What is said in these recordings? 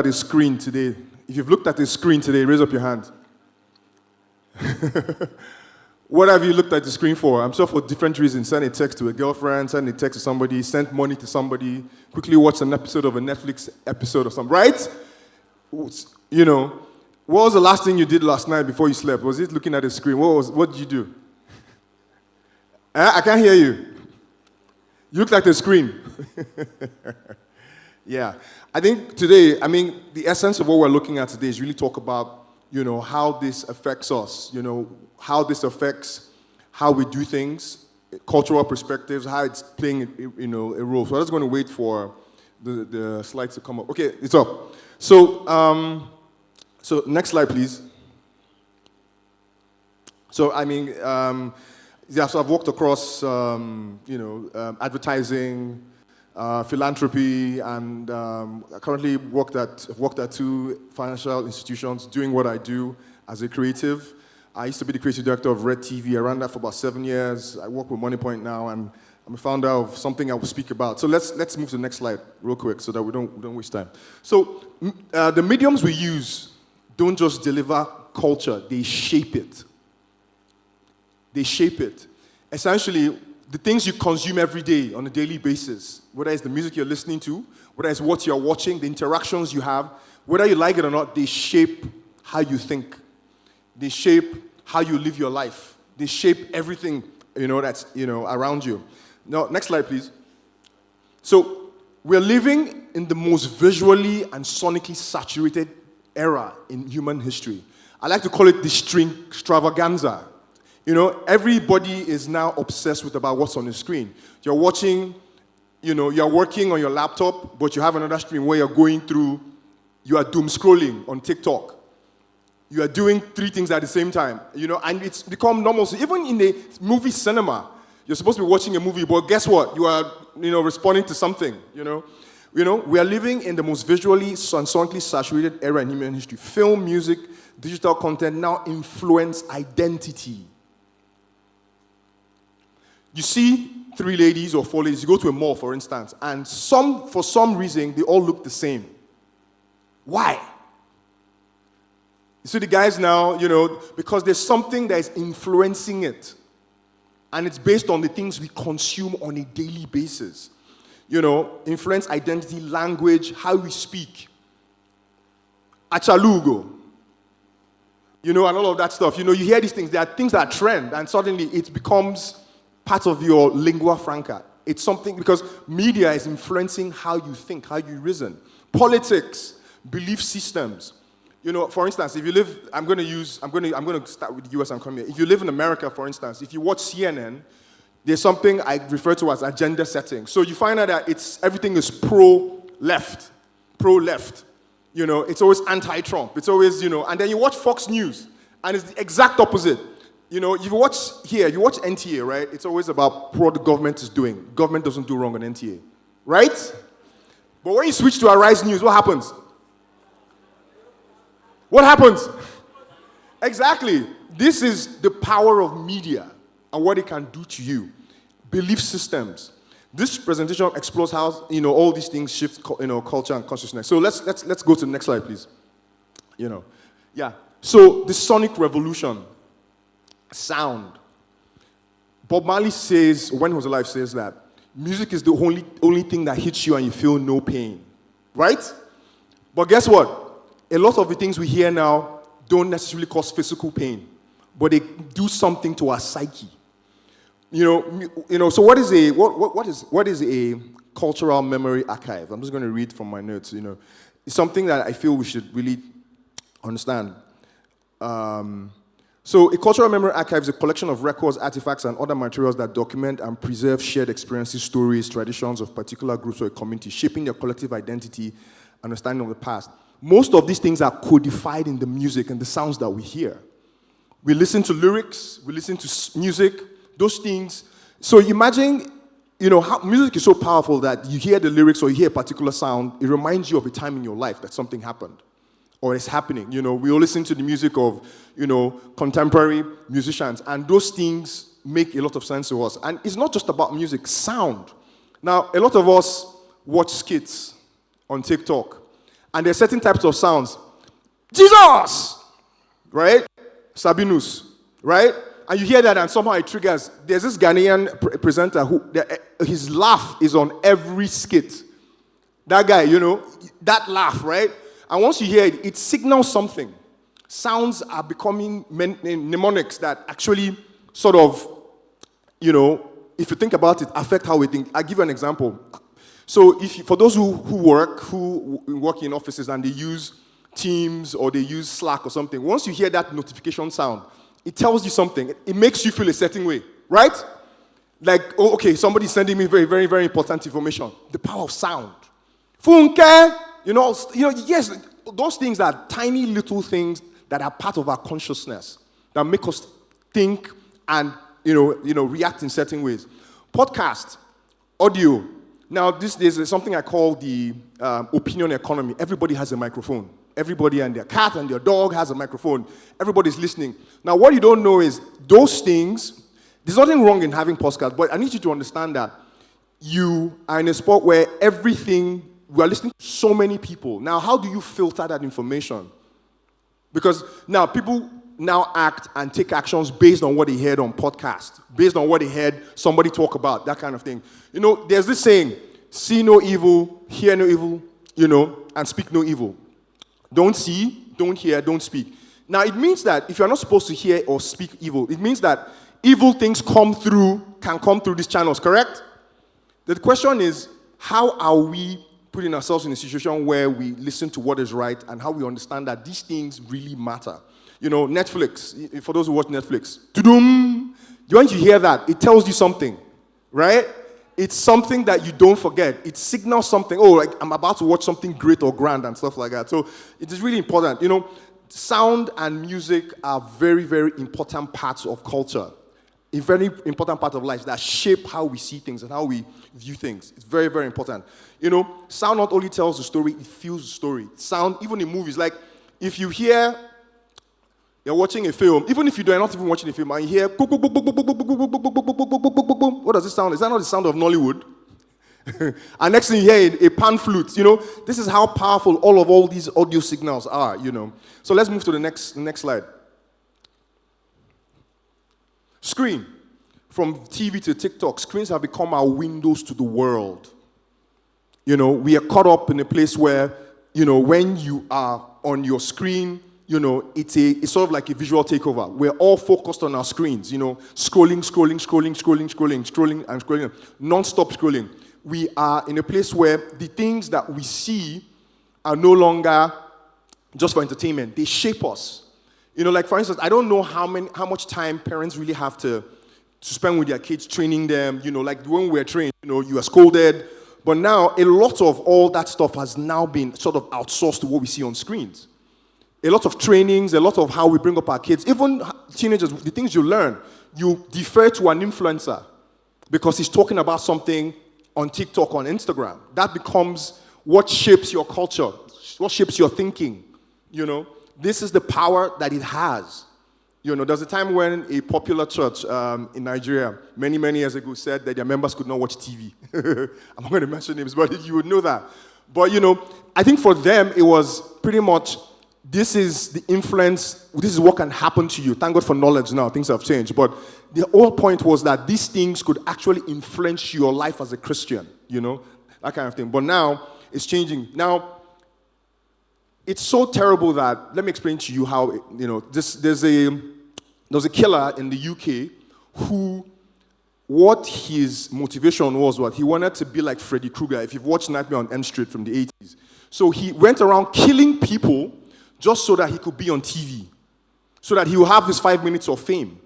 at the screen today, if you've looked at the screen today, raise up your hand. What have you looked at the screen for? I'm sure for different reasons. Send a text to a girlfriend, send a text to somebody, send money to somebody, quickly watch an episode of a Netflix episode or something, right? You know, what was the last thing you did last night before you slept? Was it looking at the screen? What did you do? I can't hear you. You looked at the screen. Yeah. I think today, the essence of what we're looking at today is really talk about, how this affects us, how this affects how we do things, cultural perspectives, how it's playing, a role. So I'm just going to wait for the slides to come up. Okay, it's up. So next slide, please. So, so I've walked across, advertising, philanthropy, and I currently worked at two financial institutions doing what I do as a creative. I used to be the creative director of Red TV. I ran that for about 7 years. I work with MoneyPoint now, and I'm a founder of something I will speak about. So let's move to the next slide real quick so that we don't waste time. So the mediums we use don't just deliver culture, they shape it. They shape it. Essentially, the things you consume every day on a daily basis, whether it's the music you're listening to, whether it's what you're watching, the interactions you have, whether you like it or not, they shape how you think. They shape how you live your life. They shape everything, that's, around you. Now, next slide, please. So, we're living in the most visually and sonically saturated era in human history. I like to call it the string extravaganza. Everybody is now obsessed with about what's on the screen. You're watching, you're working on your laptop, but you have another screen where you are doom scrolling on TikTok. You are doing 3 things at the same time, and it's become normal. So even in the movie cinema, you're supposed to be watching a movie, but guess what? You are, responding to something, we are living in the most visually and sonically saturated era in human history. Film, music, digital content now influence identity. You see 3 ladies or 4 ladies, you go to a mall, for instance, and for some reason, they all look the same. Why? You see the guys now, because there's something that is influencing it. And it's based on the things we consume on a daily basis. Influence identity, language, how we speak. Achalugo. And all of that stuff. You hear these things. There are things that trend, and suddenly it becomes part of your lingua franca. It's something, because media is influencing how you think, how you reason. Politics, belief systems. For instance, if you live, I'm going to start with the US and come here. If you live in America, for instance, if you watch CNN, there's something I refer to as agenda setting. So you find out that everything is pro-left. It's always anti-Trump. It's always, and then you watch Fox News, and it's the exact opposite. You watch NTA, right? It's always about what the government is doing. Government doesn't do wrong on NTA, right? But when you switch to Arise News, what happens? What happens? Exactly. This is the power of media and what it can do to you. Belief systems. This presentation explores how all these things shift culture and consciousness. So let's go to the next slide, please. Yeah. So the sonic revolution, sound. Bob Marley says, when he was alive, says that music is the only thing that hits you and you feel no pain, right? But guess what? A lot of the things we hear now don't necessarily cause physical pain, but they do something to our psyche. So what is a cultural memory archive? I'm just going to read from my notes. It's something that I feel we should really understand. So a cultural memory archive is a collection of records, artifacts, and other materials that document and preserve shared experiences, stories, traditions of particular groups or a community, shaping their collective identity, understanding of the past. Most of these things are codified in the music and the sounds that we hear. We listen to lyrics, we listen to music, those things. So imagine, how music is so powerful that you hear the lyrics or you hear a particular sound, it reminds you of a time in your life that something happened or is happening. We all listen to the music of, contemporary musicians, and those things make a lot of sense to us. And it's not just about music, sound. Now, a lot of us watch skits on TikTok. And there are certain types of sounds. Jesus! Right? Sabinus. Right? And you hear that and somehow it triggers. There's this Ghanaian presenter who, his laugh is on every skit. That guy, that laugh, right? And once you hear it, it signals something. Sounds are becoming mnemonics that actually sort of, if you think about it, affect how we think. I'll give you an example. So for those who work in offices and they use Teams or they use Slack or something, once you hear that notification sound, it tells you something. It makes you feel a certain way, right? Like, oh, okay, somebody's sending me very, very, very important information. The power of sound. Funke, yes, those things are tiny little things that are part of our consciousness that make us think and react in certain ways. Podcast, audio. Now, there's something I call the opinion economy. Everybody has a microphone. Everybody and their cat and their dog has a microphone. Everybody's listening. Now, what you don't know is those things, there's nothing wrong in having podcasts, but I need you to understand that you are in a spot where we are listening to so many people. Now, how do you filter that information? Because now people now act and take actions based on what they heard on podcast, based on what they heard somebody talk about, that kind of thing. There's this saying, see no evil, hear no evil, and speak no evil. Don't see, don't hear, don't speak. Now, it means that if you're not supposed to hear or speak evil, it means that evil things can come through these channels, correct? The question is, how are we putting ourselves in a situation where we listen to what is right and how we understand that these things really matter? Netflix, for those who watch Netflix, once you hear that, it tells you something, right? It's something that you don't forget. It signals something. Oh, like I'm about to watch something great or grand and stuff like that. So it is really important. Sound and music are very, very important parts of culture. A very important part of life that shape how we see things and how we view things. It's very, very important. Sound not only tells the story, it feels the story. Sound, even in movies, like if you hear, you're watching a film, even if you're not even watching a film, and you hear, what does it sound? Is that not the sound of Nollywood? And next thing you hear a pan flute. This is how powerful all these audio signals are. So let's move to the next slide. Screen. From TV to TikTok, screens have become our windows to the world. We are caught up in a place where, when you are on your screen, it's sort of like a visual takeover. We're all focused on our screens, scrolling, non-stop scrolling. We are in a place where the things that we see are no longer just for entertainment. They shape us. Like for instance, I don't know how much time parents really have to spend with their kids, training them. Like when we were trained, you are scolded. But now, a lot of all that stuff has now been sort of outsourced to what we see on screens. A lot of trainings, a lot of how we bring up our kids, even teenagers, the things you learn, you defer to an influencer because he's talking about something on TikTok, on Instagram. That becomes what shapes your culture, what shapes your thinking. This is the power that it has. There's a time when a popular church in Nigeria, many, many years ago, said that their members could not watch TV. I'm not going to mention names, but you would know that. But, I think for them, it was pretty much, this is the influence, this is what can happen to you. Thank God for knowledge now, things have changed. But the whole point was that these things could actually influence your life as a Christian, that kind of thing. But now, it's changing. Now, it's so terrible that, let me explain to you how, there's a killer in the UK who, what his motivation was what he wanted to be like Freddy Krueger. If you've watched Nightmare on Elm Street from the 80s. So he went around killing people just so that he could be on TV, so that he will have his 5 minutes of fame.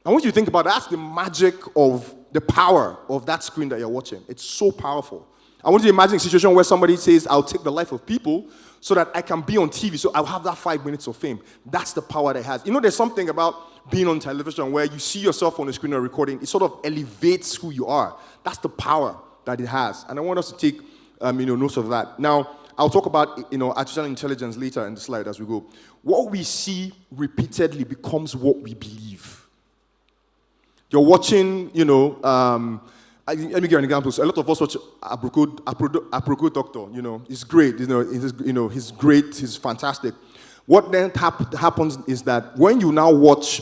I want you to think about that. That's the magic of the power of that screen that you're watching. It's so powerful. I want you to imagine a situation where somebody says, I'll take the life of people so that I can be on TV, so I'll have that 5 minutes of fame. That's the power that it has. There's something about being on television where you see yourself on the screen or recording. It sort of elevates who you are. That's the power that it has. And I want us to take notes of that. Now, I'll talk about artificial intelligence later in the slide as we go. What we see repeatedly becomes what we believe. You're watching, Let me give you an example. So a lot of us watch Aproko Doctor. He's great. He's great. He's fantastic. What then happens is that when you now watch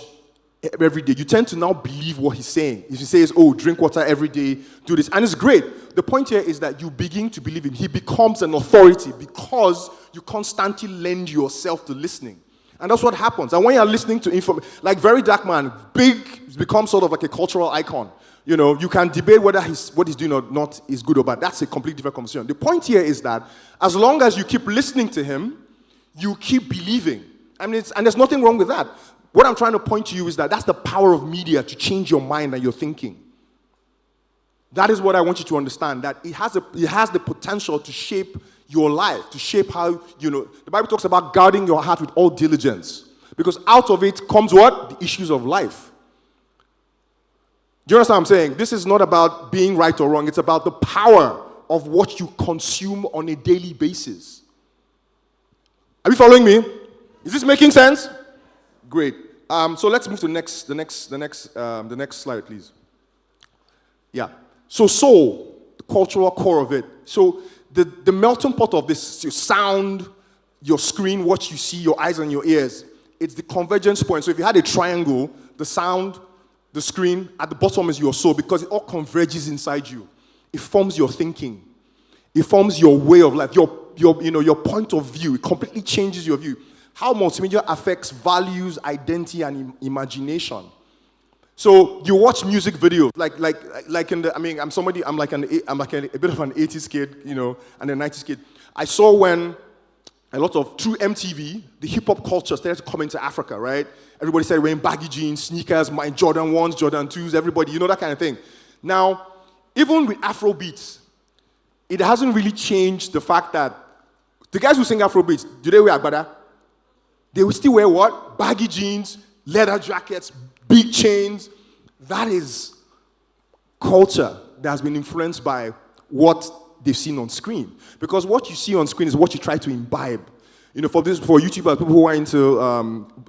every day, you tend to now believe what he's saying. If he says, "Oh, drink water every day, do this," and it's great. The point here is that you begin to believe him. He becomes an authority because you constantly lend yourself to listening. And that's what happens. And when you're listening to information, like Very Dark Man, big, becomes sort of like a cultural icon. You can debate whether what he's doing or not is good or bad. That's a completely different conversation. The point here is that as long as you keep listening to him, you keep believing. And there's nothing wrong with that. What I'm trying to point to you is that that's the power of media to change your mind and your thinking. That is what I want you to understand, that it has the potential to shape your life, to shape how, the Bible talks about guarding your heart with all diligence. Because out of it comes what? The issues of life. Do you understand what I'm saying? This is not about being right or wrong. It's about the power of what you consume on a daily basis. Are you following me? Is this making sense? Great. So let's move to the next slide, please. Yeah. So soul, the cultural core of it. So the melting pot of this, your sound, your screen, what you see, your eyes and your ears, it's the convergence point. So if you had a triangle, the sound, the screen, at the bottom is your soul because it all converges inside you. It forms your thinking. It forms your way of life, your point of view. It completely changes your view. How multimedia affects values, identity, and imagination. So you watch music videos, I'm like a bit of an 80s kid, and a 90s kid. I saw when a lot of, through MTV, the hip-hop culture started to come into Africa, right? Everybody started wearing baggy jeans, sneakers, my Jordan 1s, Jordan 2s, everybody, that kind of thing. Now, even with Afrobeats, it hasn't really changed the fact that the guys who sing Afrobeats, do they wear agbada? They will still wear what? Baggy jeans, leather jackets, big chains. That is culture that has been influenced by what they've seen on screen. Because what you see on screen is what you try to imbibe. For YouTubers, people who are into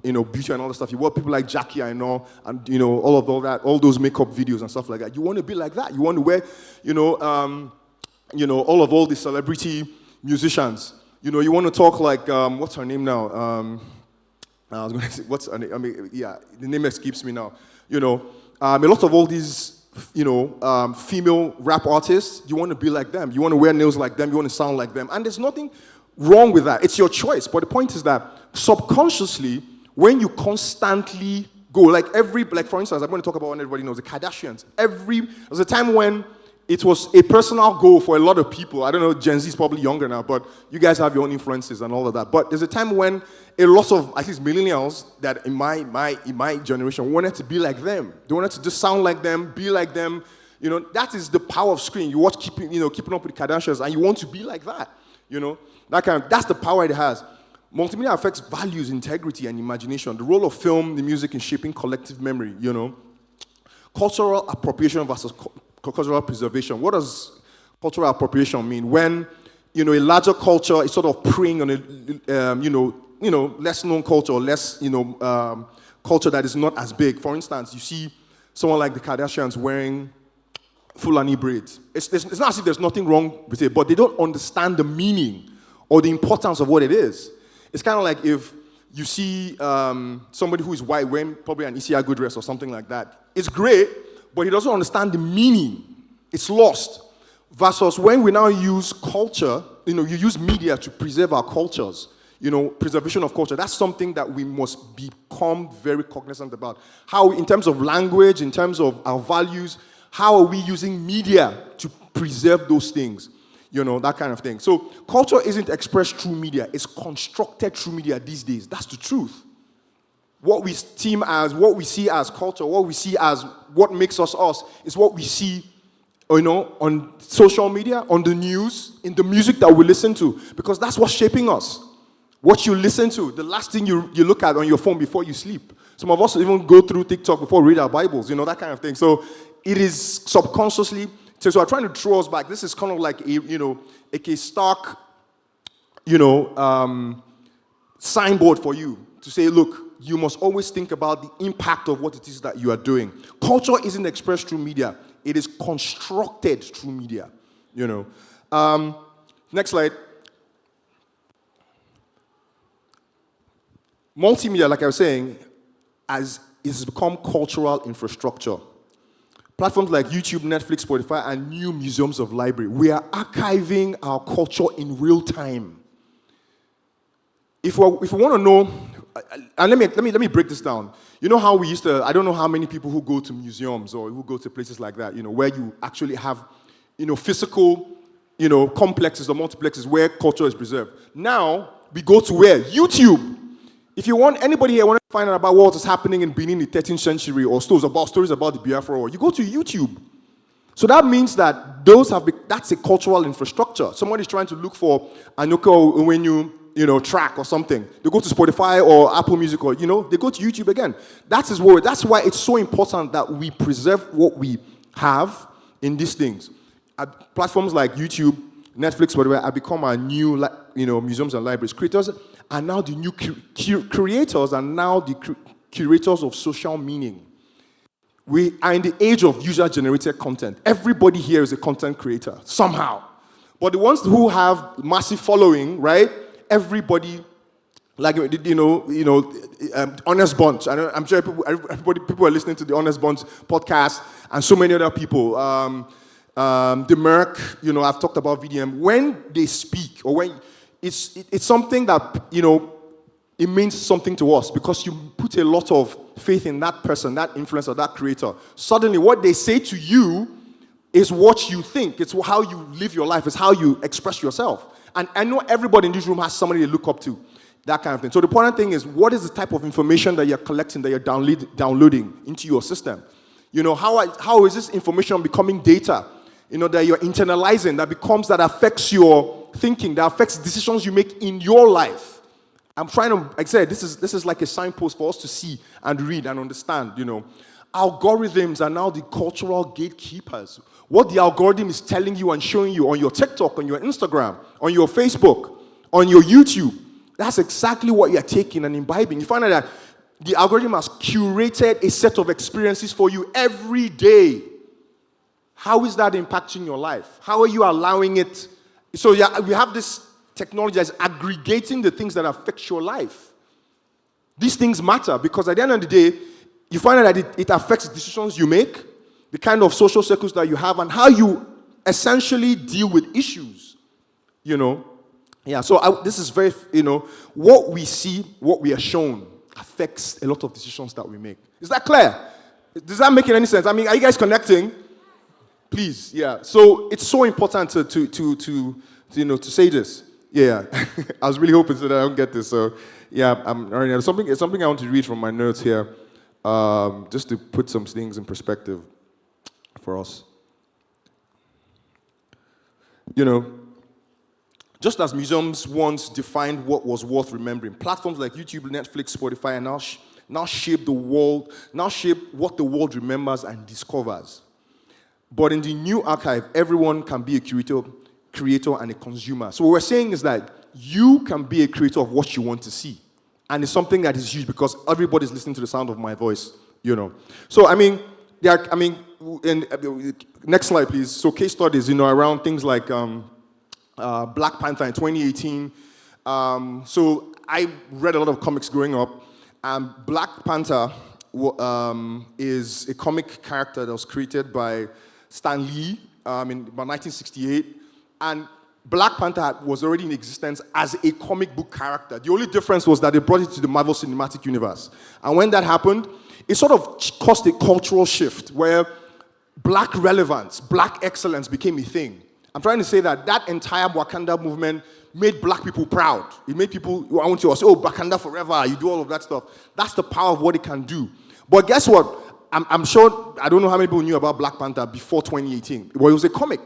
beauty and all that stuff, you watch people like Jackie, I know, and all that, all those makeup videos and stuff like that. You want to be like that. You want to wear, all the celebrity musicians. You want to talk like what's her name now? I was going to say, what's her name? The name escapes me now. A lot of all these, female rap artists, you want to be like them. You want to wear nails like them. You want to sound like them. And there's nothing wrong with that. It's your choice. But the point is that subconsciously, when you constantly go, for instance, I'm going to talk about what everybody knows, the Kardashians. There's a time when it was a personal goal for a lot of people. I don't know, Gen Z is probably younger now, but you guys have your own influences and all of that. But there's a time when a lot of, at least millennials, that in my generation wanted to be like them. They wanted to just sound like them, be like them. That is the power of screen. You watch keeping up with the Kardashians, and you want to be like that. That's the power it has. Multimedia affects values, integrity, and imagination. The role of film, the music in shaping collective memory. Cultural appropriation versus cultural preservation. What does cultural appropriation mean? When a larger culture is sort of preying on a less known culture, or less culture that is not as big. For instance, you see someone like the Kardashians wearing Fulani braids. It's not as if there's nothing wrong with it, but they don't understand the meaning or the importance of what it is. It's kind of like if you see somebody who is white wearing probably an Isiago dress or something like that. It's great, but he doesn't understand the meaning. It's lost. Versus when we now use culture, you use media to preserve our cultures. Preservation of culture. That's something that we must become very cognizant about. How, in terms of language, in terms of our values, how are we using media to preserve those things? That kind of thing. So culture isn't expressed through media. It's constructed through media these days. That's the truth. What we see as culture, what we see as what makes us us, is what we see, on social media, on the news, in the music that we listen to, because that's what's shaping us. What you listen to, the last thing you look at on your phone before you sleep. Some of us even go through TikTok before we read our Bibles, that kind of thing. So it is subconsciously. So I'm trying to throw us back. This is kind of like a stark, signboard for you to say, look, you must always think about the impact of what it is that you are doing. Culture isn't expressed through media. It is constructed through media, Next slide. Multimedia, like I was saying, has become cultural infrastructure. Platforms like YouTube, Netflix, Spotify, and new museums of library. We are archiving our culture in real time. If we want to know, and let me break this down. You know how we used to, I don't know how many people who go to museums or who go to places like that, where you actually have, physical, complexes or multiplexes where culture is preserved. Now, we go to where? YouTube. If you want, anybody here want to find out about what is happening in Benin in the 13th century or stories about the Biafra War, you go to YouTube. So that means that that's a cultural infrastructure. Somebody's trying to look for Anyoko Onwenu, track or something. They go to Spotify or Apple Music or, they go to YouTube again. That's why it's so important that we preserve what we have in these things. Platforms like YouTube, Netflix, whatever, have become our new, museums and libraries. Creators are now the new creators are now the curators of social meaning. We are in the age of user-generated content. Everybody here is a content creator, somehow. But the ones who have massive following, right? Everybody, like, Honest Bunch. I'm sure people are listening to the Honest Bunch podcast and so many other people. The Merc, I've talked about VDM. When they speak, or when it's something that, it means something to us because you put a lot of faith in that person, that influencer, that creator. Suddenly, what they say to you is what you think. It's how you live your life. It's how you express yourself. And I know everybody in this room has somebody they look up to, that kind of thing. So the important thing is, what is the type of information that you're collecting, that you're downloading into your system? How is this information becoming data? That you're internalizing, that affects your thinking, that affects decisions you make in your life. I'm trying to, like I said, this is like a signpost for us to see and read and understand, Algorithms are now the cultural gatekeepers. What the algorithm is telling you and showing you on your TikTok, on your Instagram, on your Facebook, on your YouTube, that's exactly what you're taking and imbibing. You find out that the algorithm has curated a set of experiences for you every day. How is that impacting your life? How are you allowing it? So we have this technology that's aggregating the things that affect your life. These things matter because at the end of the day, you find out that it affects the decisions you make, the kind of social circles that you have, and how you essentially deal with issues. Yeah, so this is very, what we see, what we are shown, affects a lot of decisions that we make. Is that clear? Does that make any sense? I mean, are you guys connecting? Please, yeah. So it's so important to say this. Yeah, I was really hoping that I don't get this. So yeah, it's something I want to read from my notes here, just to put some things in perspective for us. Just as museums once defined what was worth remembering, platforms like YouTube, Netflix, Spotify, now shape the world. Now shape what the world remembers and discovers. But in the new archive, everyone can be a creator and a consumer. So what we're saying is that you can be a creator of what you want to see. And it's something that is huge because everybody's listening to the sound of my voice, So, next slide, please. So case studies, around things like Black Panther in 2018. So I read a lot of comics growing up. Black Panther is a comic character that was created by Stan Lee in about 1968, and Black Panther was already in existence as a comic book character. The only difference was that they brought it to the Marvel Cinematic Universe. And when that happened, it sort of caused a cultural shift where black relevance, black excellence became a thing. I'm trying to say that entire Wakanda movement made black people proud. It made people want to say, Wakanda forever, you do all of that stuff. That's the power of what it can do. But guess what? I'm sure, I don't know how many people knew about Black Panther before 2018. Well, it was a comic,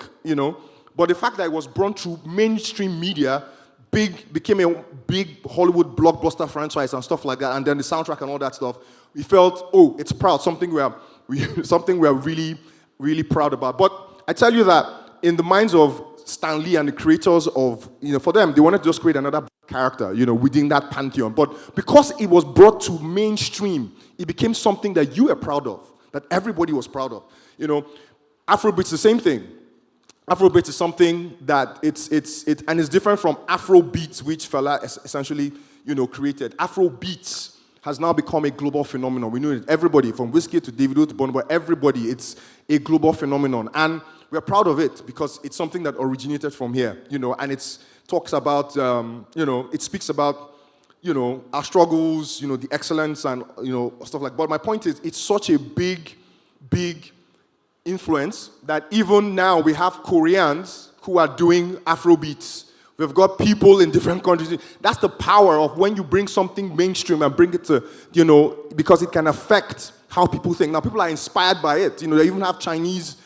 But the fact that it was brought through mainstream media, became a big Hollywood blockbuster franchise and stuff like that, and then the soundtrack and all that stuff, we felt, it's proud, something we are really, really proud about. But I tell you that in the minds of Stan Lee and the creators of, for them, they wanted to just create another character, within that pantheon. But because it was brought to mainstream, it became something that you were proud of, that everybody was proud of. Afrobeats, the same thing. Afrobeats is something that it's different from Afrobeats, which Fela essentially, created. Afrobeats has now become a global phenomenon. We know it. Everybody, from Wizkid to Davido to Burna Boy, everybody, it's a global phenomenon. And we're proud of it because it's something that originated from here, and it talks about, it speaks about, our struggles, the excellence and, stuff like that. But my point is, it's such a big influence that even now we have Koreans who are doing Afrobeats. We've got people in different countries. That's the power of when you bring something mainstream and bring it to, because it can affect how people think. Now, people are inspired by it. They even have Chinese,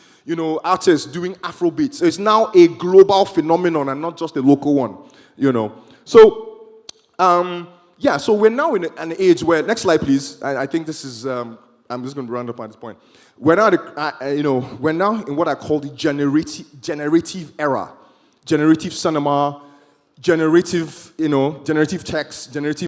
artists doing Afrobeats. So it's now a global phenomenon and not just a local one, So, so we're now in an age where, next slide, please. I think this is, I'm just going to round up at this point. We're now in what I call the generative era. Generative cinema, generative text, generative